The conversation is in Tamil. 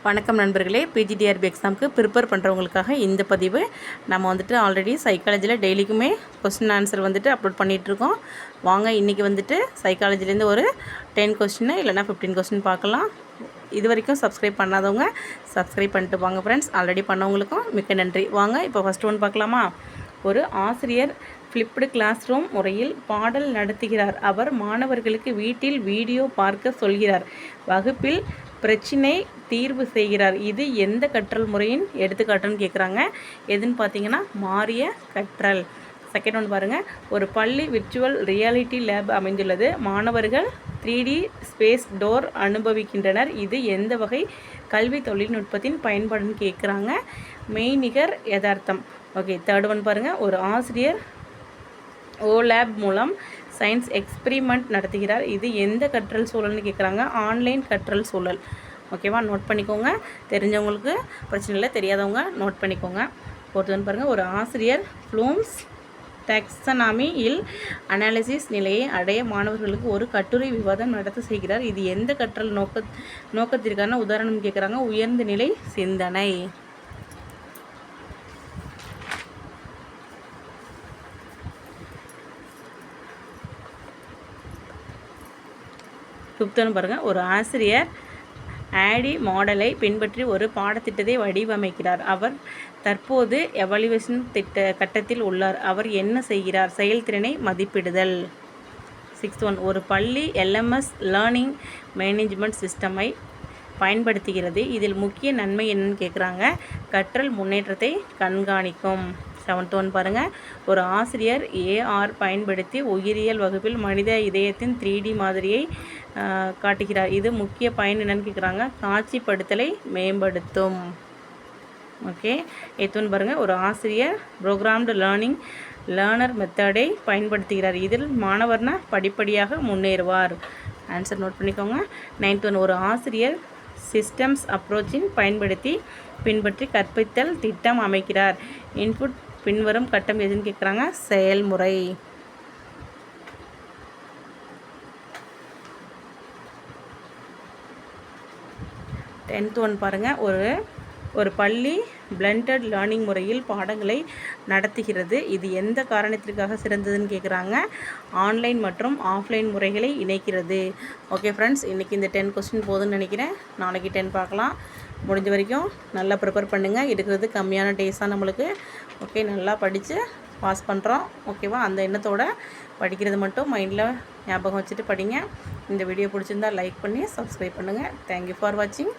வணக்கம் நண்பர்களே, பிஜிடிஆர்பி எக்ஸாமுக்கு ப்ரிப்பேர் பண்ணுறவங்களுக்காக இந்த பதிவு. நம்ம வந்துட்டு ஆல்ரெடி சைக்காலஜியில் டெய்லிக்குமே கொஸ்டின் ஆன்சர் வந்துட்டு அப்லோட் பண்ணிகிட்ருக்கோம். வாங்க இன்றைக்கி வந்துட்டு சைக்காலஜிலேருந்து ஒரு 10 கொஸ்டின் இல்லைனா 15 கொஸ்டின் பார்க்கலாம். இது வரைக்கும் சப்ஸ்கிரைப் பண்ணாதவங்க சப்ஸ்கிரைப் பண்ணிட்டு வாங்க ஃப்ரெண்ட்ஸ். ஆல்ரெடி பண்ணவங்களுக்கும் மிக்க நன்றி. வாங்க இப்போ ஃபஸ்ட் ஒன் பார்க்கலாமா. ஒரு ஆசிரியர் ஃப்ளிப்டு கிளாஸ் ரூம் முறையில் பாடல் நடத்துகிறார். அவர் மாணவர்களுக்கு வீட்டில் வீடியோ பார்க்க சொல்கிறார். வகுப்பில் பிரச்சினை தீர்வு செய்கிறார். இது எந்த கற்றல் முறையின் எடுத்துக்காட்டுன்னு கேட்குறாங்க. எதுன்னு பார்த்தீங்கன்னா மாறிய கற்றல். செகண்ட் ஒன் பாருங்கள். ஒரு பள்ளி விர்ச்சுவல் ரியாலிட்டி லேப் அமைந்துள்ளது. மாணவர்கள் 3D ஸ்பேஸ் டோர் அனுபவிக்கின்றனர். இது எந்த வகை கல்வி தொழில்நுட்பத்தின் பயன்பாடுன்னு கேட்குறாங்க. மெய்நிகர் யதார்த்தம். ஓகே, தேர்ட் ஒன் பாருங்கள். ஒரு ஆசிரியர் ஓலேப் மூலம் சயின்ஸ் எக்ஸ்பிரிமெண்ட் நடத்துகிறார். இது எந்த கற்றல் சூழல்னு கேட்குறாங்க. ஆன்லைன் கற்றல் சூழல். ஓகேவா, நோட் பண்ணிக்கோங்க. தெரிஞ்சவங்களுக்கு பிரச்சனை இல்லை, தெரியாதவங்க நோட் பண்ணிக்கோங்க. ஒருத்தவன் பாருங்கள். ஒரு ஆசிரியர் ப்ளூம்ஸ் டாக்ஸானமியில் அனாலிசிஸ் நிலையை அடைய மாணவர்களுக்கு ஒரு கட்டுரை விவாதம் நடத்த செய்கிறார். இது எந்த கற்றல் நோக்கத்திற்கான உதாரணம் கேட்குறாங்க. உயர்ந்த நிலை சிந்தனை. ஃபிஃப்த்துன்னு பாருங்கள். ஒரு ஆசிரியர் ஆடி மாடலை பின்பற்றி ஒரு பாடத்திட்டத்தை வடிவமைக்கிறார். அவர் தற்போது எவல்யூவேஷன் கட்டத்தில் உள்ளார். அவர் என்ன செய்கிறார். செயல்திறனை மதிப்பிடுதல். Sixth one. ஒரு பள்ளி LMS லேர்னிங் மேனேஜ்மெண்ட் சிஸ்டமை பயன்படுத்துகிறது. இதில் முக்கிய நன்மை என்னன்னு கேட்குறாங்க. கற்றல் முன்னேற்றத்தை கண்காணிக்கும். செவன்த் ஒன் பாருங்கள். ஒரு ஆசிரியர் AR பயன்படுத்தி உயிரியல் வகுப்பில் மனித இதயத்தின் 3D மாதிரியை காட்டுகிறார். இது முக்கிய பயன் என்னன்னு கேட்குறாங்க. காட்சிப்படுத்தலை மேம்படுத்தும். ஓகே, எய்த் ஒன் பாருங்கள். ஒரு ஆசிரியர் ப்ரோக்ராம்டு லேர்னர் மெத்தடை பயன்படுத்துகிறார். இதில் மாணவர்னா படிப்படியாக முன்னேறுவார். ஆன்சர் நோட் பண்ணிக்கோங்க. Ninth one. ஒரு ஆசிரியர் சிஸ்டம்ஸ் அப்ரோச்சின் பின்பற்றி கற்பித்தல் திட்டம் அமைக்கிறார். இன்புட் பின்வரும் கட்டம் எதுன்னு கேட்குறாங்க. செயல்முறை. டென்த் ஒன் பாருங்கள். ஒரு பள்ளி பிளெண்டட் லேர்னிங் முறையில் பாடங்களை நடத்துகிறது. இது எந்த காரணத்திற்காக சிறந்ததுன்னு கேட்குறாங்க. ஆன்லைன் மற்றும் ஆஃப்லைன் முறைகளை இணைக்கிறது. ஓகே ஃப்ரெண்ட்ஸ், இன்றைக்கி இந்த 10 கொஸ்டின் போதுன்னு நினைக்கிறேன். நாளைக்கு 10 பார்க்கலாம். முடிஞ்ச வரைக்கும் நல்லா ப்ரிப்பேர் பண்ணுங்கள். இருக்கிறது கம்மியான டேஸாக நம்மளுக்கு. ஓகே, நல்லா படித்து பாஸ் பண்ணுறோம். ஓகேவா, அந்த எண்ணத்தோடு படிக்கிறது மட்டும் மைண்டில் ஞாபகம் வச்சுட்டு படிங்க. இந்த வீடியோ பிடிச்சிருந்தால் லைக் பண்ணி சப்ஸ்கிரைப் பண்ணுங்கள். தேங்க்யூ ஃபார் வாட்சிங்.